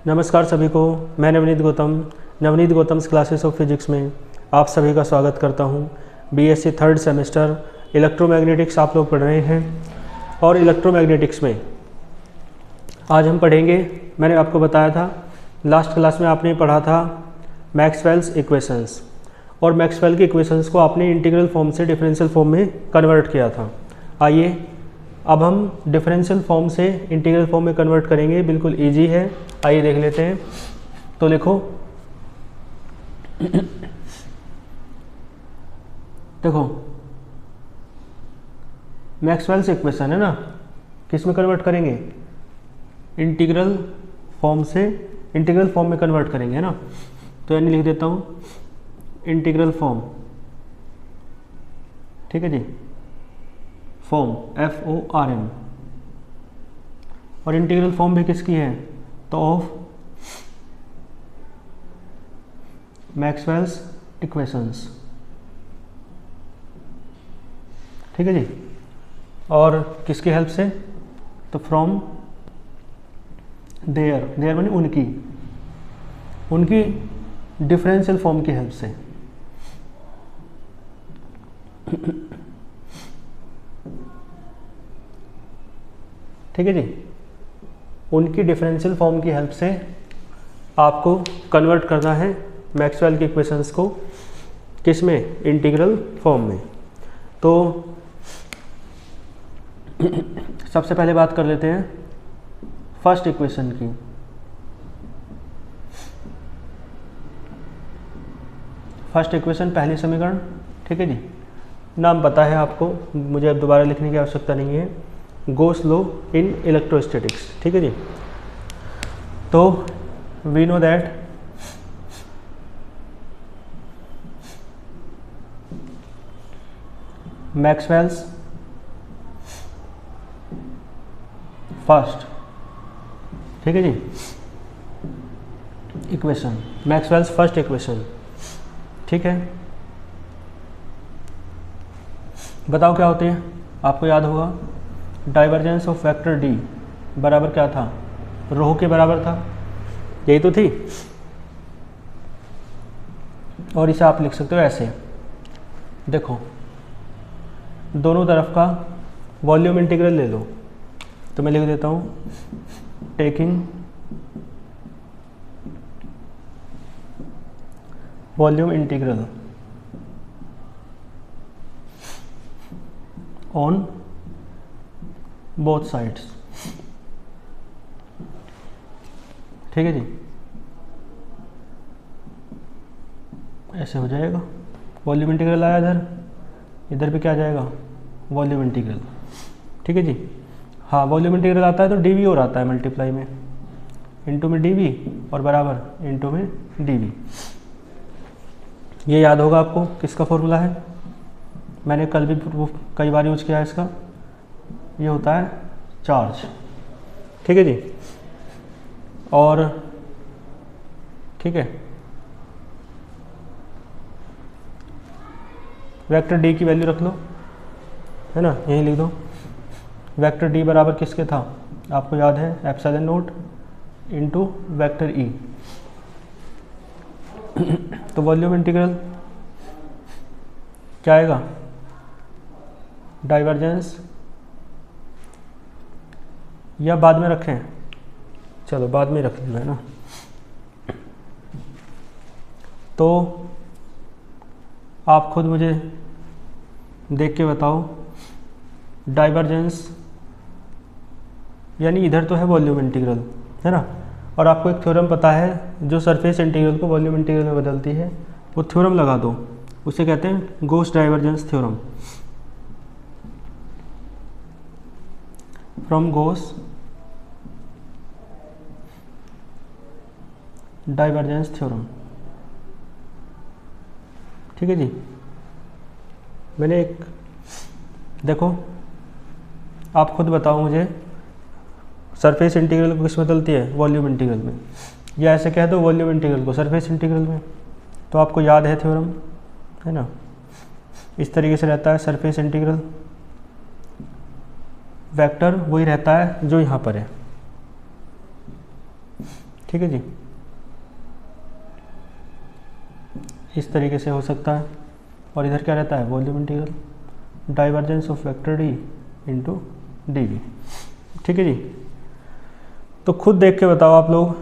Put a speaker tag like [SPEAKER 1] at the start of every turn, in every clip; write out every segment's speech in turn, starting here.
[SPEAKER 1] नमस्कार सभी को। मैं Navneet Gautam's classes of physics में आप सभी का स्वागत करता हूं। बीएससी थर्ड सेमेस्टर इलेक्ट्रोमैग्नेटिक्स आप लोग पढ़ रहे हैं और इलेक्ट्रोमैग्नेटिक्स में आज हम पढ़ेंगे, मैंने आपको बताया था लास्ट क्लास में आपने पढ़ा था मैक्सवेल्स इक्वेशंस, और मैक्सवेल की इक्वेशंस को आपने इंटीग्रल फॉर्म से डिफरेंशियल फॉर्म में कन्वर्ट किया था। आइए अब हम डिफरेंशियल फॉर्म से इंटीग्रल फॉर्म में कन्वर्ट करेंगे, बिल्कुल इजी है। आइए देख लेते हैं। तो लिखो देखो मैक्सवेल्स इक्वेशन है ना, किस में कन्वर्ट करेंगे? इंटीग्रल फॉर्म से इंटीग्रल फॉर्म में कन्वर्ट करेंगे, है ना। तो यानी लिख देता हूँ इंटीग्रल फॉर्म, ठीक है जी, फॉर्म FORM। और इंटीग्रल फॉर्म भी किसकी है? तो ऑफ मैक्सवेल्स इक्वेशंस, ठीक है जी। और किसकी हेल्प से? तो फ्रॉम देयर माने उनकी डिफरेंशियल फॉर्म की हेल्प से। ठीक है जी, उनकी डिफरेंशियल फॉर्म की हेल्प से आपको कन्वर्ट करना है मैक्सवेल की इक्वेशंस को, किस में? इंटीग्रल फॉर्म में। तो सबसे पहले बात कर लेते हैं फर्स्ट इक्वेशन की। फर्स्ट इक्वेशन, पहली समीकरण, ठीक है जी। नाम पता है आपको, मुझे अब दोबारा लिखने की आवश्यकता नहीं है। गोस लॉ इन इलेक्ट्रोस्टैटिक्स, ठीक है जी। तो we know that Maxwell's first, ठीक है जी, इक्वेशन, मैक्सवेल्स फर्स्ट इक्वेशन, ठीक है। बताओ क्या होती है? आपको याद होगा डाइवर्जेंस ऑफ वेक्टर डी बराबर क्या था? रो के बराबर था, यही तो थी। और इसे आप लिख सकते हो ऐसे, देखो दोनों तरफ का वॉल्यूम इंटीग्रल ले लो। तो मैं लिख देता हूँ taking volume integral on both sides, ठीक है जी। ऐसे हो जाएगा, वॉल्यूम इंटीग्रल आया इधर, इधर भी क्या आ जाएगा? वॉल्यूम इंटीग्रल, ठीक है जी। हाँ, वॉल्यूम इंटीग्रल आता है तो डीवी और आता है मल्टीप्लाई में, इनटू में डीवी और बराबर इनटू में डीवी। ये याद होगा आपको किसका फॉर्मूला है, मैंने कल भी कई बार यूज किया है इसका। ये होता है चार्ज, ठीक है जी। और ठीक है, वेक्टर डी की वैल्यू रख लो, है ना, यहीं लिख दो। वेक्टर डी बराबर किसके था? आपको याद है, epsilon note into vector E. तो वॉल्यूम इंटीग्रल क्या आएगा? डाइवर्जेंस, या बाद में रखें? चलो बाद में रख लेना, है ना। तो आप खुद मुझे देख के बताओ, डाइवर्जेंस यानी इधर तो है वॉल्यूम इंटीग्रल, है ना। और आपको एक थ्योरम पता है जो सरफेस इंटीग्रल को वॉल्यूम इंटीग्रल में बदलती है, वो थ्योरम लगा दो, उसे कहते हैं Gauss divergence theorem. From Gauss divergence theorem, ठीक है जी। मैंने एक, देखो आप खुद बताओ मुझे, सरफेस इंटीग्रल को किस में बदलती है? वॉल्यूम इंटीग्रल में। या ऐसे कह दो वॉल्यूम इंटीग्रल को सरफेस इंटीग्रल में। तो आपको याद है थ्योरम, है ना, इस तरीके से रहता है। सरफेस इंटीग्रल वेक्टर वही रहता है जो यहाँ पर है, ठीक है जी, इस तरीके से हो सकता है। और इधर क्या रहता है, volume integral divergence of vector D into D V. ठीक है जी, तो खुद देख के बताओ आप लोग,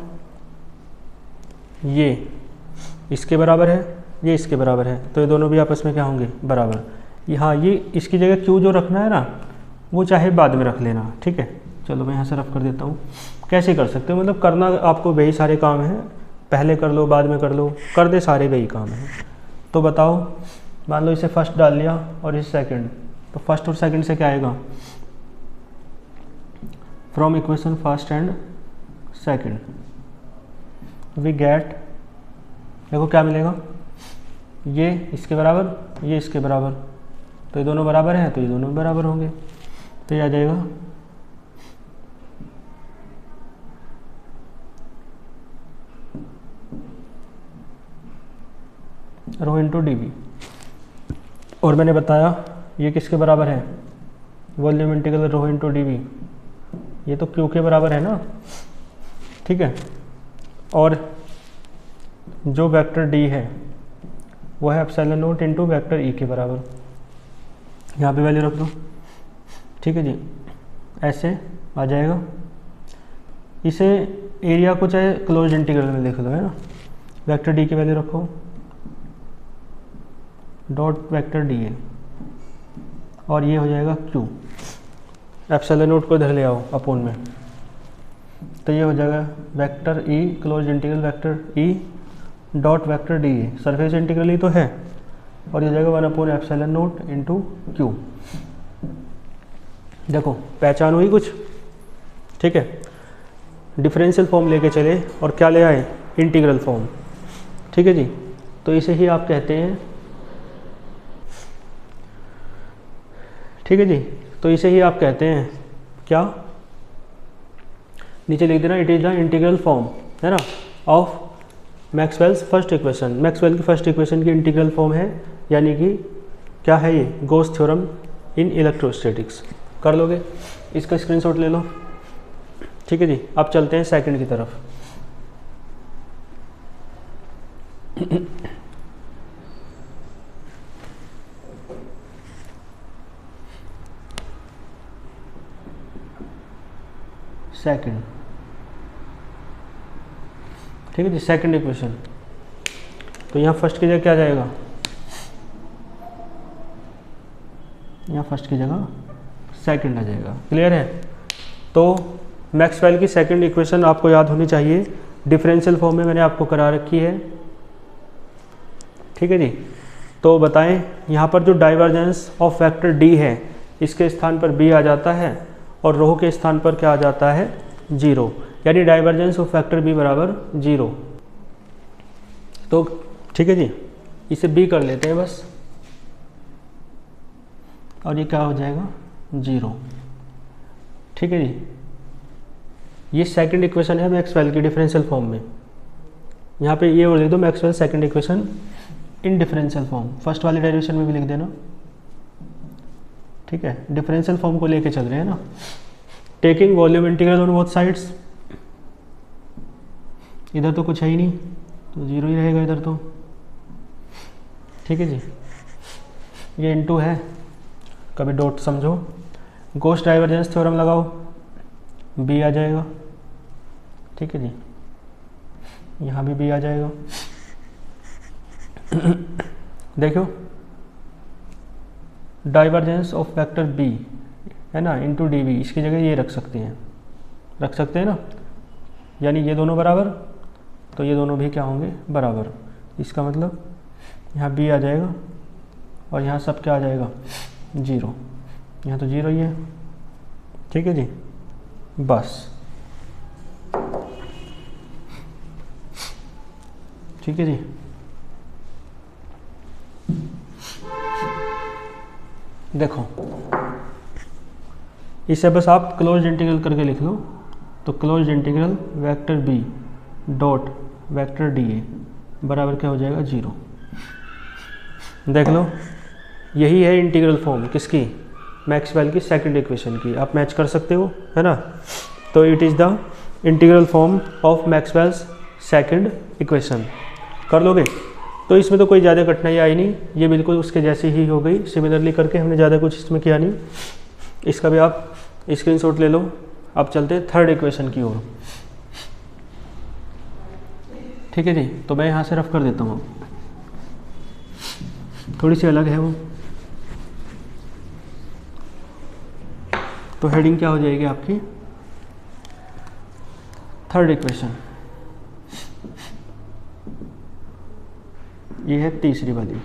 [SPEAKER 1] ये इसके बराबर है, ये इसके बराबर है, तो ये दोनों भी आपस में क्या होंगे, बराबर। यहाँ ये इसकी जगह क्यू जो रखना है ना, वो चाहे बाद में रख लेना। ठीक है, चलो मैं यहाँ से रफ कर देता हूँ। कैसे कर सकते हो, मतलब करना आपको वही सारे काम हैं, पहले कर लो बाद में कर लो, कर दे सारे वही काम हैं। तो बताओ, मान लो इसे फर्स्ट डाल लिया और इसे सेकंड, तो फर्स्ट और सेकंड से क्या आएगा, from equation first and second we get, देखो क्या मिलेगा, ये इसके बराबर, ये इसके बराबर, तो ये दोनों बराबर हैं, तो ये दोनों बराबर होंगे, तो ये आ जाएगा रो इंटू डी वी। और मैंने बताया ये किसके बराबर है, volume integral rho into D V, ये तो क्यू के बराबर है ना। ठीक है, और जो वेक्टर डी है वो है एप्सिलॉन नॉट इंटू वेक्टर ई के बराबर, यहाँ पे वैल्यू रख दो। ठीक है जी, ऐसे आ जाएगा। इसे एरिया को चाहे क्लोज इंटीग्रल में लिख दो, है ना, वेक्टर डी की वैल्यू रखो डॉट वेक्टर डी ए, और ये हो जाएगा क्यू, एप्सिलॉन नॉट को इधर ले आओ अपोन में, तो ये हो जाएगा vector E close integral vector E dot vector D A, surface integral ही तो है, और ये हो जाएगा 1 एप्सिलॉन नॉट इंटू क्यू। देखो पहचान हुई कुछ। ठीक है, डिफरेंशियल फॉर्म लेके चले और क्या ले आए, इंटीग्रल फॉर्म। ठीक है जी, तो इसे ही आप कहते हैं, ठीक है जी, तो इसे ही आप कहते हैं क्या, नीचे लिख देना, it is the integral form, है ना, of Maxwell's first equation. Maxwell की फर्स्ट इक्वेशन की इंटीग्रल फॉर्म है, यानी कि क्या है ये, गॉस थ्योरम इन इलेक्ट्रोस्टैटिक्स। कर लोगे, इसका स्क्रीनशॉट ले लो। ठीक है जी, अब चलते हैं सेकंड की तरफ। सेकंड, ठीक है जी, सेकंड इक्वेशन। तो यहाँ फर्स्ट की जगह क्या जाएगा, यहाँ फर्स्ट की जगह सेकंड आ जाएगा। क्लियर है। तो मैक्सवेल की सेकंड इक्वेशन आपको याद होनी चाहिए, डिफरेंशियल फॉर्म में मैंने आपको करा रखी है। ठीक है जी, तो बताएं यहाँ पर जो डाइवर्जेंस ऑफ वेक्टर डी है, इसके स्थान पर बी आ जाता है और रो के स्थान पर क्या आ जाता है, 0, यानी डाइवर्जेंस ऑफ वेक्टर बी बराबर 0। तो ठीक है जी, इसे बी कर लेते हैं बस, और ये क्या हो जाएगा, 0। ठीक है जी, ये सेकंड इक्वेशन है मैक्सवेल की डिफरेंशियल फॉर्म में। यहाँ पे ये और लिख दो, Maxwell second equation in differential form, first वाली डेरिवेशन में भी लिख देना। ठीक है, डिफरेंशियल फॉर्म को लेके चल रहे हैं ना, taking volume integral on both sides. इधर तो कुछ है ही नहीं, तो 0 ही रहेगा इधर तो। ठीक है जी, ये इनटू है, कभी डॉट समझो, गॉस डाइवर्जेंस थ्योरम लगाओ, बी आ जाएगा। ठीक है जी, यहाँ भी बी आ जाएगा। देखो डाइवर्जेंस ऑफ वेक्टर बी है ना इंटू डी वी, इसकी जगह ये रख सकते हैं ना, यानी ये दोनों बराबर, तो ये दोनों भी क्या होंगे, बराबर। इसका मतलब यहाँ बी आ जाएगा और यहाँ सब क्या आ जाएगा, 0, यहाँ तो 0 ही है। ठीक है जी, बस। ठीक है जी, देखो इसे बस आप क्लोज इंटीग्रल करके लिख लो, तो close integral vector B dot vector D A बराबर क्या हो जाएगा, 0। देख लो, यही है इंटीग्रल फॉर्म किसकी, मैक्सवेल की सेकंड इक्वेशन की। आप मैच कर सकते हो, है ना। तो it is the integral form of Maxwell's second equation. कर लोगे? तो इसमें तो कोई ज़्यादा कठिनाई आई नहीं, ये बिल्कुल उसके जैसी ही हो गई, सिमिलरली करके हमने ज़्यादा कुछ इसमें किया नहीं। इसका भी आप स्क्रीनशॉट ले लो। अब चलते हैं थर्ड इक्वेशन की ओर। ठीक है जी, तो मैं यहाँ से रफ कर देता हूँ, थोड़ी सी अलग है वो। तो हेडिंग क्या हो जाएगी आपकी? Third equation. ये है तीसरी वाली।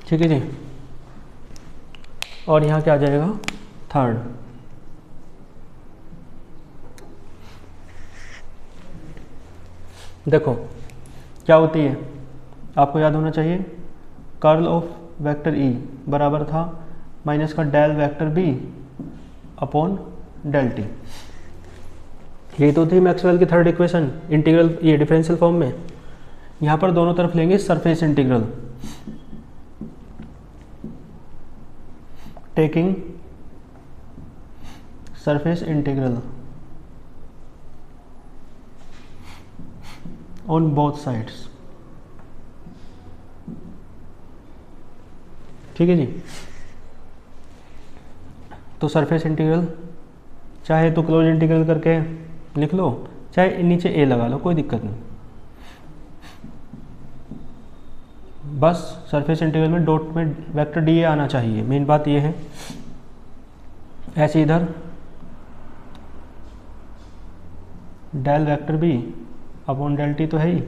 [SPEAKER 1] ठीक है जी, और यहाँ क्या आ जाएगा? थर्ड। देखो क्या होती है, आपको याद होना चाहिए, कर्ल ऑफ वेक्टर ई बराबर था माइनस का del vector B upon del T. ये तो थी मैक्सवेल की थर्ड इक्वेशन इंटीग्रल, ये डिफरेंशियल फॉर्म में। यहाँ पर दोनों तरफ लेंगे surface integral, taking surface integral on both sides. ठीक है जी, तो सरफेस इंटीग्रल चाहे तो क्लोज इंटीग्रल करके लिख लो, चाहे नीचे ए लगा लो, कोई दिक्कत नहीं। बस सरफेस इंटीग्रल में डॉट में वेक्टर डी ए आना चाहिए, मेन बात ये है। ऐसे इधर del vector B upon del T तो है ही,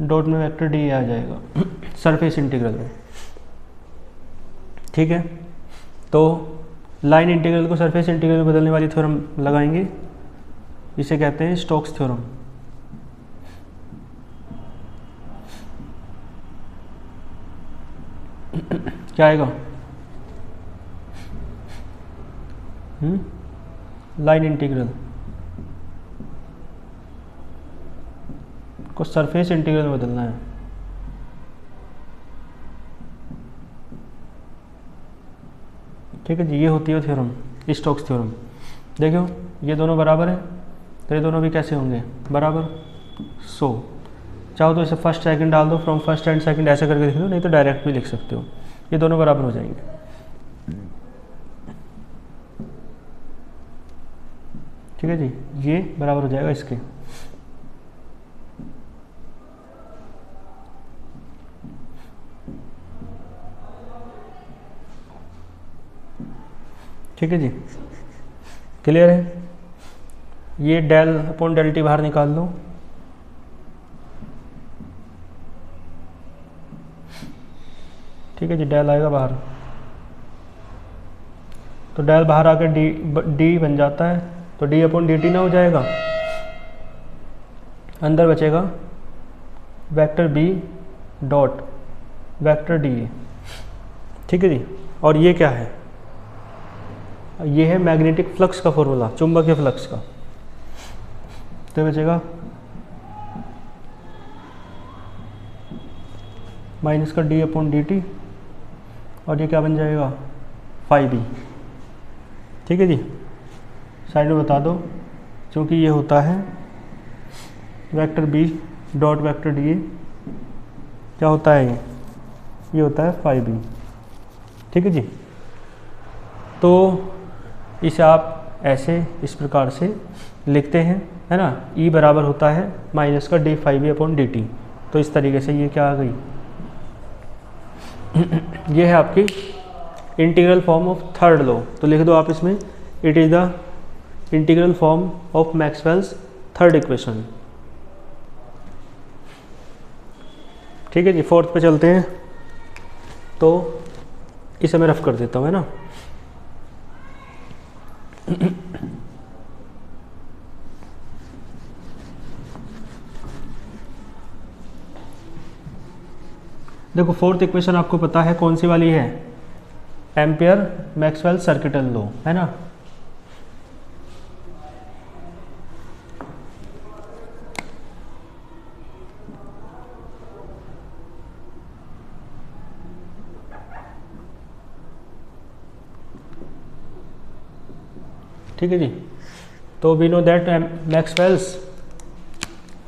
[SPEAKER 1] डॉट में वेक्टर डी ए आ जाएगा सरफेस इंटीग्रल में। ठीक है, तो लाइन इंटीग्रल को सरफेस इंटीग्रल में बदलने वाली थ्योरम लगाएंगे, इसे कहते हैं स्टोक्स थ्योरम। क्या आएगा? लाइन इंटीग्रल को सरफेस इंटीग्रल में बदलना है। ठीक है जी, ये होती है थ्योरम, स्टोक्स थ्योरम। देखो ये दोनों बराबर है, तो ये दोनों भी कैसे होंगे? बराबर। सो चाहो तो इसे फर्स्ट सेकंड डाल दो, फ्रॉम फर्स्ट एंड सेकंड ऐसे करके लिख लो, नहीं तो डायरेक्ट भी लिख सकते हो। ये दोनों बराबर हो जाएंगे। ठीक है जी, ये बराबर हो जाएगा इसके। ठीक है जी, क्लियर है? ये डेल अपॉन डेल टी बाहर निकाल लो, ठीक है जी, डेल आएगा बाहर, तो डेल बाहर आकर डी बन जाता है, तो डी अपॉन डी टी ना हो जाएगा, अंदर बचेगा vector B dot vector D A. ठीक है जी, और ये क्या है? ये है मैग्नेटिक फ्लक्स का फॉर्मूला, चुंबकीय फ्लक्स का। तो बचेगा माइनस का डी अपॉन डी टी, और ये क्या बन जाएगा? Phi B. ठीक है जी, साइड में बता दो, क्योंकि ये होता है vector B dot vector D A, क्या होता है ये होता है फाई बी। ठीक है जी, तो इसे आप ऐसे इस प्रकार से लिखते हैं, है ना? ई बराबर होता है माइनस का D phi B upon D T. तो इस तरीके से ये क्या आ गई? ये है आपकी integral form of third law. तो लिख दो आप इसमें, it is the integral form of Maxwell's third equation. ठीक है जी, फोर्थ पे चलते हैं। तो इसे मैं रफ कर देता हूँ, है ना? देखो फोर्थ इक्वेशन आपको पता है कौन सी वाली है? एम्पियर मैक्सवेल सर्किटल लॉ, है ना? ठीक है जी, तो we know that Maxwell's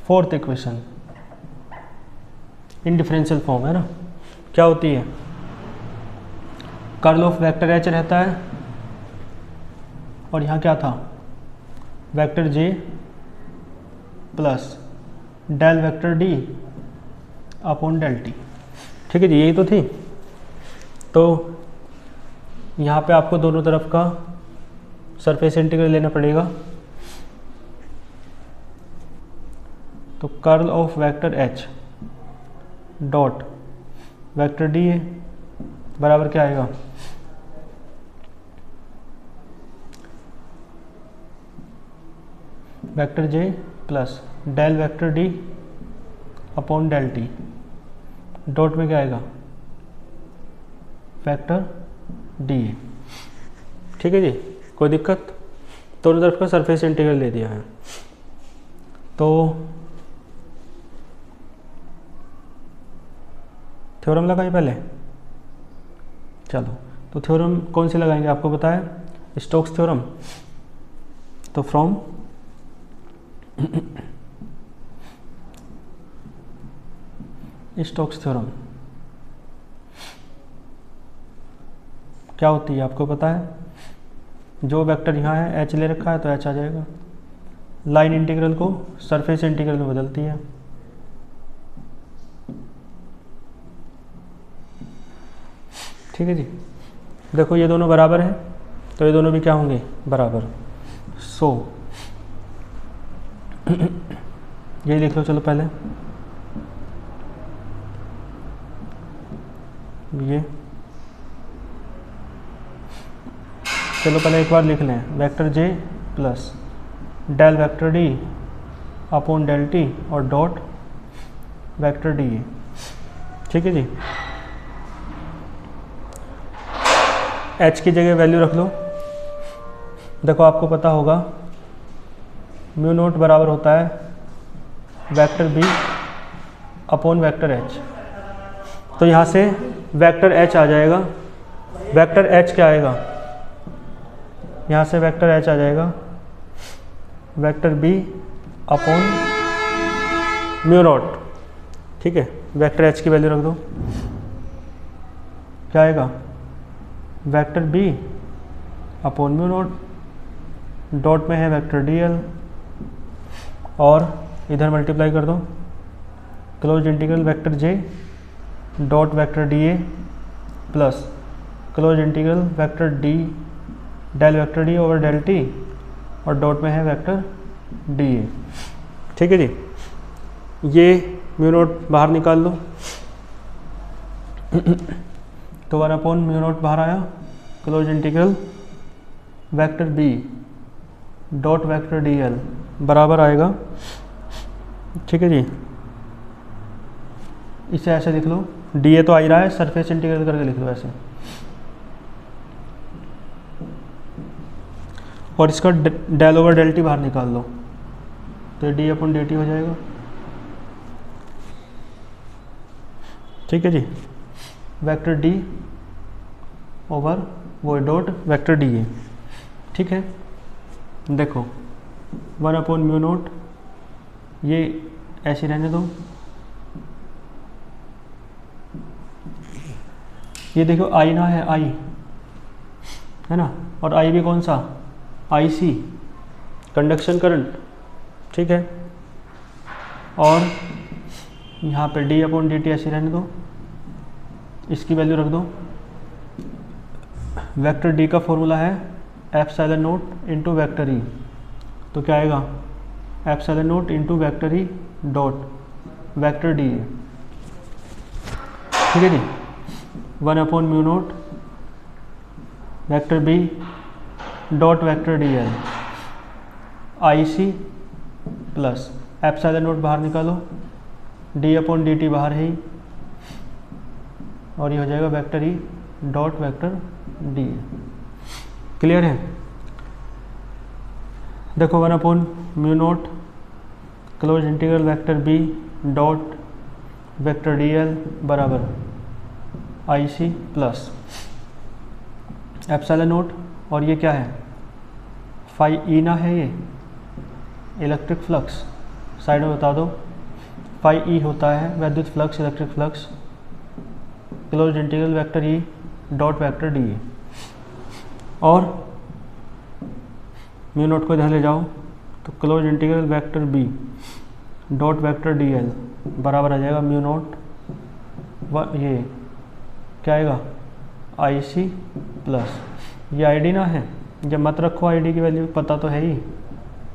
[SPEAKER 1] fourth equation in differential form है ना, क्या होती है, कर्ल ऑफ वेक्टर एच रहता है और यहाँ क्या था, vector J plus del vector D upon del T. ठीक है जी, यही तो थी। तो यहाँ पे आपको दोनों तरफ का सरफेस इंटीग्रल लेना पड़ेगा। तो curl of vector H dot vector D बराबर क्या आएगा, vector J plus del vector D upon del T, dot में क्या आएगा, वेक्टर डी। ठीक है जी, कोई दिक्कत, दोनों तरफ का सरफेस इंटीग्रल ले दिया है। तो थ्योरम लगाइए पहले, चलो। तो थ्योरम कौन सी लगाएंगे आपको पता है, स्टोक्स थ्योरम। तो फ्रॉम स्टोक्स थ्योरम क्या होती है आपको पता है, जो वेक्टर यहाँ है एच ले रखा है तो एच आ जाएगा, लाइन इंटीग्रल को सरफेस इंटीग्रल में बदलती है। ठीक है जी, देखो ये दोनों बराबर हैं तो ये दोनों भी क्या होंगे, बराबर। सो ये लिख लो, चलो पहले ये, चलो पहले एक बार लिख लें, vector J plus del vector D upon del T और डॉट वेक्टर डी। ठीक है जी, एच की जगह वैल्यू रख लो। देखो आपको पता होगा म्यू नोट बराबर होता है vector B upon vector H. तो यहाँ से वेक्टर एच आ जाएगा, वेक्टर एच क्या आएगा, यहाँ से वेक्टर एच आ जाएगा vector B upon mu naught. ठीक है, वेक्टर एच की वैल्यू रख दो, क्या आएगा, vector B upon mu naught, dot में है वेक्टर डी एल और इधर मल्टीप्लाई कर दो, close integral vector J dot vector D A plus close integral vector D del vector D over del T और डॉट में है वेक्टर डी ए। ठीक है जी, ये म्यू नोट बाहर निकाल लो। तो 1 अपॉन म्यू नोट बाहर आया, close integral vector B dot vector D L बराबर आएगा। ठीक है जी, इसे ऐसे लिख लो, डी ए तो आ ही रहा है, सरफेस इंटीग्रल करके लिख लो ऐसे, और इसका डेल ओवर डेल टी बाहर निकाल लो, तो डी अपॉन डी टी हो जाएगा। ठीक है जी, वेक्टर डी ओवर वो डॉट वेक्टर डी ए। ठीक है, देखो 1 अपॉन म्यू नोट, ये ऐसे रहने दो, ये देखो आई ना है, आई है ना, और आई भी कौन सा, आई सी कंडक्शन करंट। ठीक है, और यहाँ पे डी अपॉन डी टी ऐसे रहने दो, इसकी वैल्यू रख दो। वेक्टर डी का फॉर्मूला है epsilon naught into vector E, तो क्या आएगा, epsilon naught into vector E dot vector D A. ठीक है जी, 1 upon mu naught vector B dot vector D L I C plus epsilon naught बाहर निकालो, डी अपॉन डी टी बाहर है ही, और ये हो जाएगा vector E dot vector D A. Clear है, देखो 1 upon mu naught close integral vector B dot vector D L बराबर I C plus epsilon naught, और ये क्या है, फाई ई ना है, ये इलेक्ट्रिक फ्लक्स साइड में बता दो, फाई ई होता है वैद्युत flux, electric flux, close integral vector E dot vector D A, और म्यू नोट को इधर ले जाओ तो close integral vector B dot vector D L बराबर आ जाएगा म्यू नोट ये क्या आएगा आई सी प्लस, ये आई डी ना है, जब मत रखो आई डी की वैल्यू, पता तो है ही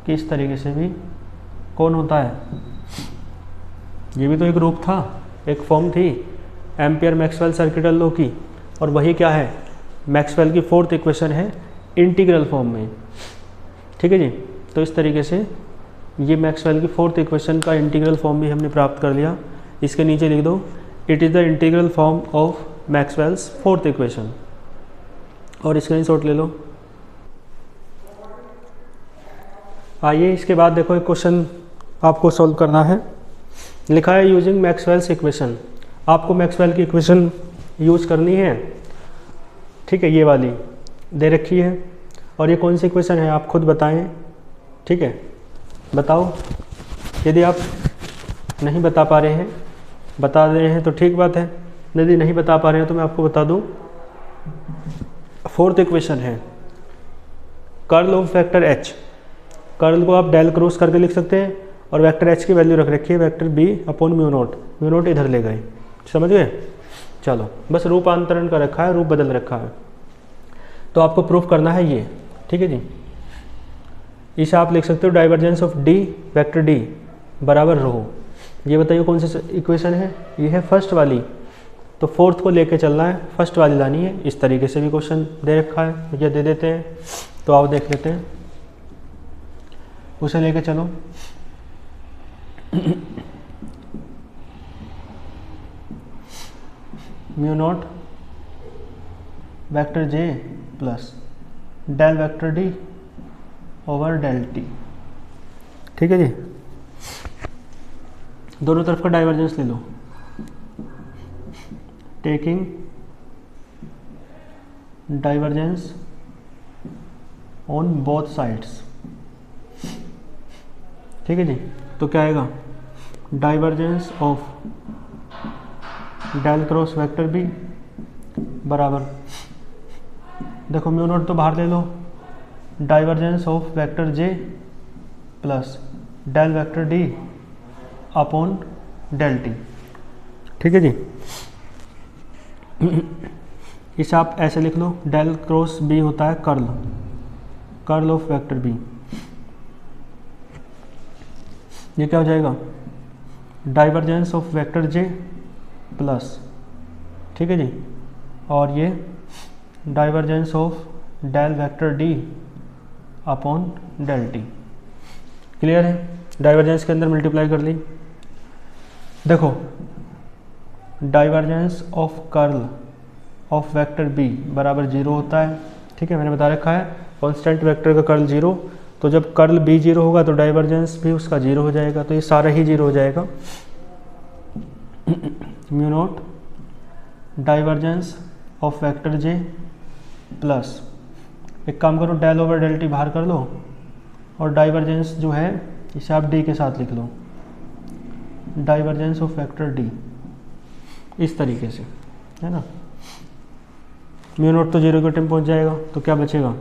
[SPEAKER 1] कि इस तरीके से भी कौन होता है, ये भी तो एक रूप था, एक फॉर्म थी एम्पियर मैक्सवेल सर्किटल लॉ की, और वही क्या है मैक्सवेल की फोर्थ इक्वेशन है इंटीग्रल फॉर्म में। ठीक है जी, तो इस तरीके से ये मैक्सवेल की फोर्थ इक्वेशन का इंटीग्रल फॉर्म भी हमने प्राप्त कर लिया। इसके नीचे लिख दो it is the integral form of Maxwell's fourth equation, और स्क्रीनशॉट ले लो। आइए इसके बाद देखो एक क्वेश्चन आपको सॉल्व करना है। लिखा है यूजिंग मैक्सवेल्स इक्वेशन, आपको मैक्सवेल की इक्वेशन यूज करनी है। ठीक है, ये वाली दे रखी है, और ये कौन सी इक्वेशन है आप खुद बताएं। ठीक है, बताओ, यदि आप नहीं बता पा रहे हैं, बता रहे हैं तो ठीक बात है, यदि नहीं बता पा रहे हैं तो मैं आपको बता दूं। फोर्थ इक्वेशन है curl of vector H, curl को आप डेल क्रॉस करके लिख सकते हैं, और वेक्टर एच की वैल्यू रख रखी है vector B upon mu naught इधर ले गए, समझ गए। चलो बस रूपांतरण का रखा है, रूप बदल रखा है, तो आपको प्रूफ करना है ये। ठीक है जी, इसे आप लिख सकते हो divergence of D vector D बराबर रो। ये बताइए कौन सी इक्वेशन है, ये है फर्स्ट वाली, तो फोर्थ को लेके चलना है, फर्स्ट वाली लानी है। इस तरीके से भी क्वेश्चन दे रखा है, ये दे देते हैं, तो आओ देख लेते हैं, उसे लेके चलो। Mu not vector J plus del vector D over del T. ठीक है जी, दोनों तरफ का डाइवर्जेंस ले लो, taking divergence on both sides. ठीक है जी, तो क्या आएगा divergence of del cross vector B बराबर, देखो म्यू नॉट तो बाहर ले लो, divergence of vector J plus del vector D upon del T. ठीक है जी, इसे आप ऐसे लिख लो, डेल क्रॉस बी होता है कर्ल ऑफ वेक्टर बी, ये क्या हो जाएगा divergence of vector J plus, ठीक है जी, और ये divergence of del vector D upon del T. Clear है, डाइवर्जेंस के अंदर मल्टीप्लाई कर ली। देखो divergence of curl of vector B बराबर 0 होता है। ठीक है, मैंने बता रखा है कांस्टेंट वेक्टर का कर्ल 0, तो जब कर्ल बी 0 होगा तो डाइवर्जेंस भी उसका 0 हो जाएगा, तो ये सारा ही 0 हो जाएगा। Mu naught divergence of vector J plus, एक काम करो डेल ओवर डेल टी बाहर कर लो, और डाइवर्जेंस जो है इसे आप डी के साथ लिख लो, डाइवर्जेंस ऑफ वेक्टर डी, इस तरीके से, है ना। म्यू नॉट तो 0 के टाइम पहुंच जाएगा, तो क्या बचेगा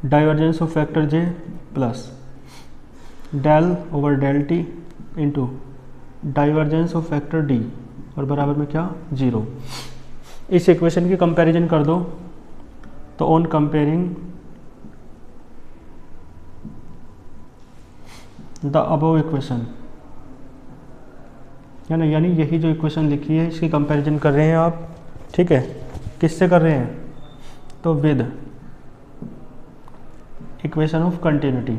[SPEAKER 1] divergence of vector J plus del over del T into divergence of vector D, और बराबर में क्या 0। इस इक्वेशन की कंपैरिजन कर दो, तो on comparing the above equation, है ना, यानी यही जो इक्वेशन लिखी है इसकी कंपैरिजन कर रहे हैं आप। ठीक है, किससे कर रहे हैं, तो with equation of continuity.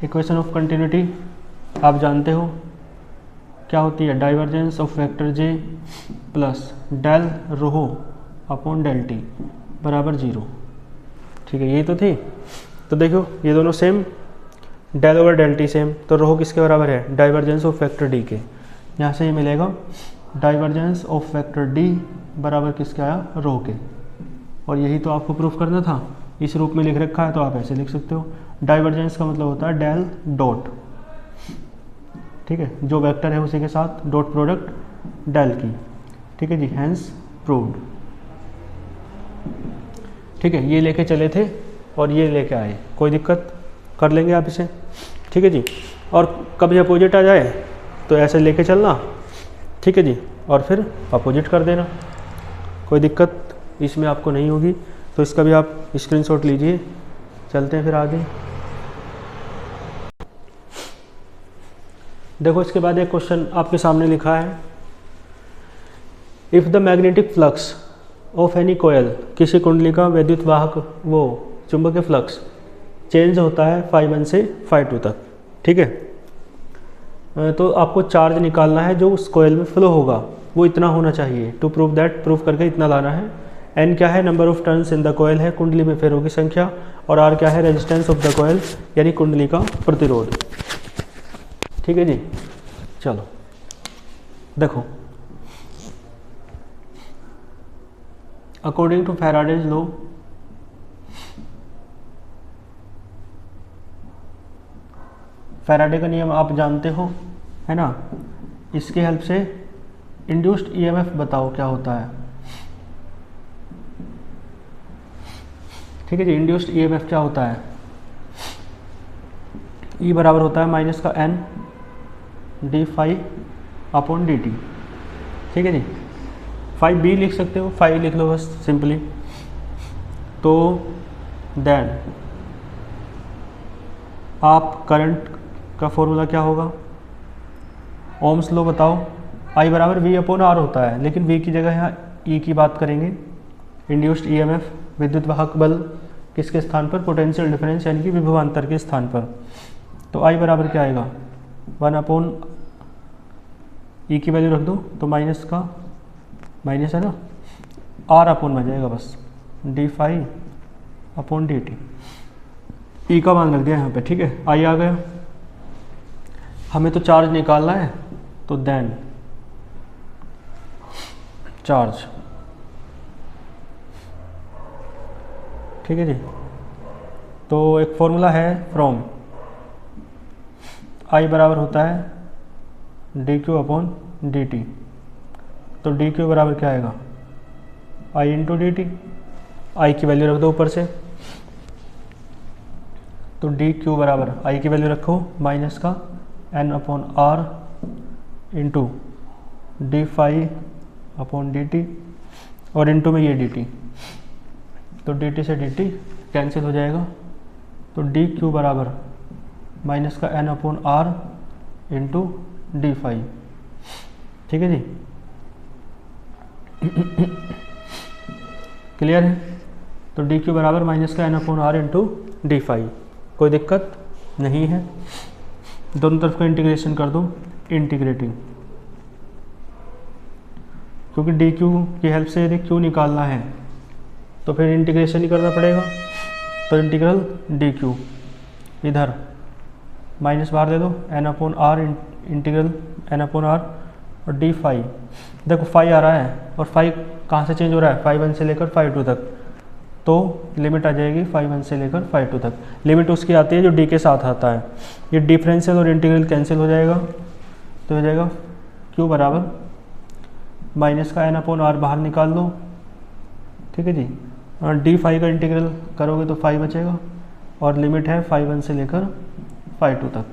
[SPEAKER 1] Equation of continuity आप जानते हो क्या होती है, divergence of vector J plus del rho upon del T बराबर 0। ठीक है, यही तो थी। तो देखो ये दोनों same, del over del T same, तो रो किसके बराबर है डाइवर्जेंस ऑफ वेक्टर डी के। यहाँ से ये मिलेगा डाइवर्जेंस ऑफ वेक्टर डी बराबर किसके आया रो के, और यही तो आपको प्रूफ करना था। इस रूप में लिख रखा है तो आप ऐसे लिख सकते हो। डाइवर्जेंस का मतलब होता है डेल डॉट, ठीक है, जो वेक्टर है उसी के साथ डॉट प्रोडक्ट डेल की, ठीक है जी, हैंस प्रूव्ड। ठीक है, ये लेके चले थे और ये लेके आए, कोई दिक्कत, कर लेंगे आप इसे, ठीक है जी। और कभी अपोजिट आ जाए तो ऐसे लेके चलना, ठीक है जी, और फिर अपोजिट कर देना, कोई दिक्कत इसमें आपको नहीं होगी। तो इसका भी आप स्क्रीनशॉट लीजिए। चलते हैं फिर आगे। देखो इसके बाद एक क्वेश्चन आपके सामने लिखा है, if the magnetic flux of any coil, किसी कुंडली का विद्युत वाहक वो चुंबकीय फ्लक्स चेंज होता है φ1 से φ2 तक, ठीक है, तो आपको चार्ज निकालना है जो उस कोयल में फ्लो होगा, वो इतना होना चाहिए। टू प्रूव दैट, प्रूफ करके इतना लाना है। एन क्या है, number of turns in the coil है, कुंडली में फेरों की संख्या, और आर क्या है, रेजिस्टेंस ऑफ द कोयल यानी कुंडली का प्रतिरोध, ठीक है जी। चलो देखो, according to Faraday's law, Faraday का नियम आप जानते हो, है ना, इसके हेल्प से इंड्यूस्ड ईएमएफ बताओ क्या होता है, ठीक है जी। इंड्यूस्ड ईएमएफ क्या होता है, ई बराबर होता है माइनस का N D phi upon D T, ठीक है जी। फाई बी लिख सकते हो, फाई लिख लो बस सिंपली। तो देन आप करंट का फॉर्मूला क्या होगा, ओम्स लो बताओ, आई बराबर वी अपॉन आर होता है, लेकिन वी की जगह यहाँ ई की बात करेंगे। इंड्यूस्ड ईएमएफ विद्युत वाहक बल किसके स्थान पर, पोटेंशियल डिफरेंस यानी कि विभवांतर के स्थान पर। तो आई बराबर क्या आएगा, 1 अपॉन ई की वैल्यू रख दो तो माइनस का माइनस है ना, आर अपॉन में जाएगा बस D phi upon D T, E का मान रख दिया यहाँ पे, ठीक है। आई आ गया, हमें तो चार्ज निकालना है, तो देन चार्ज, ठीक है जी। तो एक फॉर्मूला है फ्रॉम, आई बराबर होता है D Q upon D T, तो डी क्यू बराबर क्या आएगा, आई इंटू डी टी, आई की वैल्यू रख दो ऊपर से, तो डी क्यू बराबर आई की वैल्यू रखो माइनस का N upon R into D phi upon D T, और इंटू में ये डी टी, तो डी टी से डी टी कैंसिल हो जाएगा, तो डी क्यू बराबर माइनस का N upon R into D phi, ठीक है जी। क्लियर है, तो डी क्यू बराबर माइनस का N upon R into D phi, कोई दिक्कत नहीं है। दोनों तरफ का इंटीग्रेशन कर दो, इंटीग्रेटिंग, क्योंकि डी क्यू की हेल्प से यदि क्यू निकालना है तो फिर इंटीग्रेशन ही करना पड़ेगा। तो इंटीग्रल डी क्यू, इधर माइनस बाहर दे दो, N upon R integral N upon R, और डी फाई, देखो फाई आ रहा है और फाई कहाँ से चेंज हो रहा है, φ1 से लेकर φ2 तक, तो लिमिट आ जाएगी φ1 से लेकर φ2 तक। लिमिट उसकी आती है जो डी के साथ आता है। ये डिफरेंशियल और इंटीग्रल कैंसिल हो जाएगा, तो हो जाएगा क्यू बराबर माइनस का एन अपॉन आर बाहर निकाल लो, ठीक है जी। और डी फाई का इंटीग्रल करोगे तो फाई बचेगा, और लिमिट है φ1 से लेकर φ2 तक,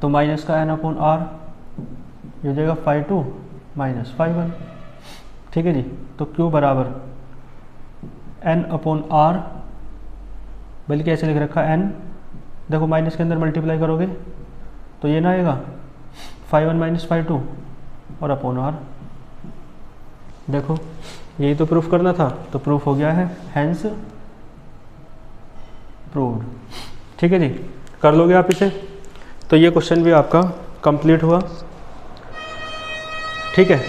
[SPEAKER 1] तो माइनस का एन अपॉन आर ये हो जाएगा φ2 माइनस φ1, ठीक है जी। तो Q बराबर n अपॉन आर, बल्कि ऐसे लिख रखा n, देखो माइनस के अंदर मल्टीप्लाई करोगे तो ये ना आएगा φ1 माइनस φ2 और अपॉन आर। देखो यही तो प्रूफ करना था, तो प्रूफ हो गया है, हैंस प्रूव्ड, ठीक है जी। कर लोगे आप इसे, तो ये क्वेश्चन भी आपका कंप्लीट हुआ, ठीक है।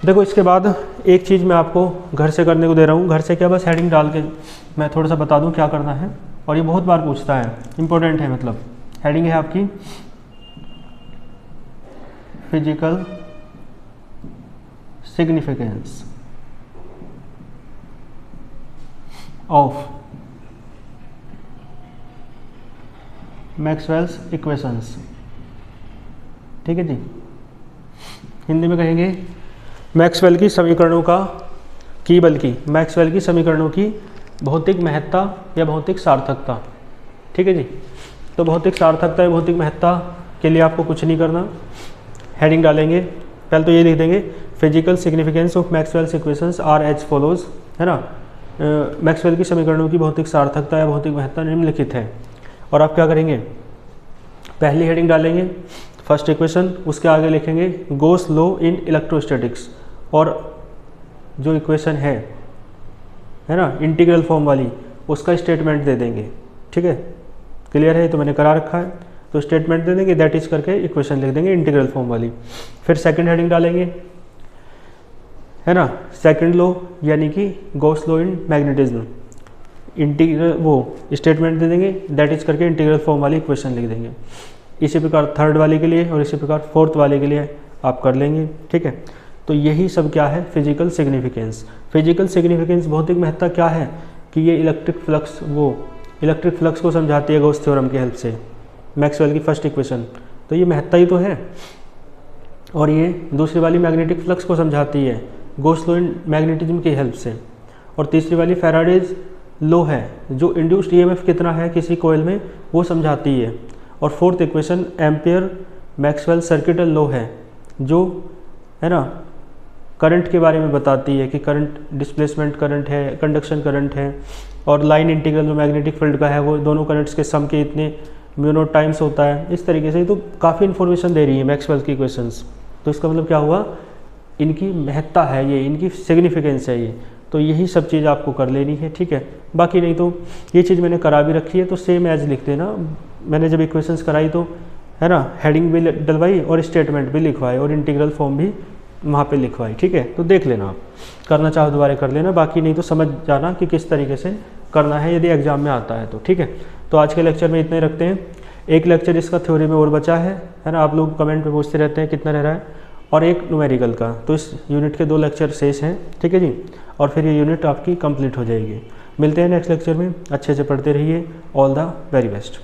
[SPEAKER 1] देखो इसके बाद एक चीज़ मैं आपको घर से करने को दे रहा हूँ। घर से क्या, बस हेडिंग डाल के मैं थोड़ा सा बता दूँ क्या करना है, और ये बहुत बार पूछता है, इम्पोर्टेंट है। मतलब हेडिंग है आपकी physical significance, of Maxwell's equations. ठीक है जी, हिंदी में कहेंगे मैक्सवेल की समीकरणों का बल्कि मैक्सवेल की समीकरणों की भौतिक महत्ता या भौतिक सार्थकता। ठीक है जी, तो भौतिक सार्थकता या भौतिक महत्ता के लिए आपको कुछ नहीं करना, हेडिंग डालेंगे। पहले तो ये लिख देंगे physical significance of Maxwell's equations are as follows, है ना। मैक्सवेल की समीकरणों की भौतिक सार्थकता या भौतिक महत्ता निम्नलिखित है। और आप क्या करेंगे, पहली हेडिंग डालेंगे फर्स्ट इक्वेशन, उसके आगे लिखेंगे गोस लॉ इन इलेक्ट्रोस्टैटिक्स, और जो इक्वेशन है ना इंटीग्रल फॉर्म वाली, उसका स्टेटमेंट दे देंगे। ठीक है, क्लियर है, तो मैंने करा रखा है, तो स्टेटमेंट दे देंगे, दैट इज करके इक्वेशन लिख देंगे इंटीग्रल फॉर्म वाली। फिर सेकंड हेडिंग डालेंगे, है ना, सेकंड लॉ यानी कि Gauss law in magnetism, integral वो स्टेटमेंट दे देंगे, दैट इज करके इंटीग्रल फॉर्म वाली इक्वेशन लिख देंगे। इसी प्रकार थर्ड वाले के लिए और इसी प्रकार फोर्थ वाले के लिए आप कर लेंगे। ठीक है, तो यही सब क्या है, फिजिकल सिग्निफिकेंस। फिजिकल सिग्निफिकेंस भौतिक महत्ता क्या है कि ये इलेक्ट्रिक फ्लक्स को समझाती है गॉस थ्योरम की हेल्प से, मैक्सवेल की फर्स्ट इक्वेशन, तो ये महत्ता ही तो है। और ये दूसरी वाली मैग्नेटिक फ्लक्स को समझाती है गॉस लॉ इन मैग्नेटिज्म की हेल्प से। और तीसरी वाली फैराडेज लॉ है, जो इंड्यूस्ड ईएमएफ कितना है किसी कॉइल में वो समझाती है। और fourth equation ampere Maxwell circuital law है, जो है ना करंट के बारे में बताती है कि करंट डिस्प्लेसमेंट करंट है, कंडक्शन करंट है, और लाइन इंटीग्रल जो मैग्नेटिक फील्ड का है वो दोनों करंट्स के सम के इतने म्यू टाइम्स होता है। इस तरीके से तो काफ़ी इन्फॉर्मेशन दे रही है मैक्सवेल की इक्वेशंस। तो इसका मतलब क्या हुआ, इनकी महत्ता है ये, इनकी सिग्निफिकेंस है ये, तो यही सब चीज़ आपको कर लेनी है। ठीक है, बाकी नहीं तो ये चीज़ मैंने करा भी रखी है, तो सेम एज लिख देना। मैंने जब इक्वेशंस कराई तो है ना हेडिंग भी डलवाई और स्टेटमेंट भी लिखवाए और इंटीग्रल फॉर्म भी वहाँ पे लिखवाई। ठीक है, तो देख लेना, आप करना चाहो दोबारा कर लेना, बाकी नहीं तो समझ जाना कि किस तरीके से करना है यदि एग्जाम में आता है तो। ठीक है, तो आज के लेक्चर में इतना ही रखते हैं। एक लेक्चर इसका थ्योरी में और बचा है ना, आप लोग कमेंट में पूछते रहते हैं कितना रह रहा है, और एक न्यूमेरिकल का, तो इस यूनिट के 2 लेक्चर शेष हैं। ठीक है जी, और फिर ये यूनिट आपकी कंप्लीट हो जाएगी। मिलते हैं नेक्स्ट लेक्चर में, अच्छे से पढ़ते रहिए। All the very best.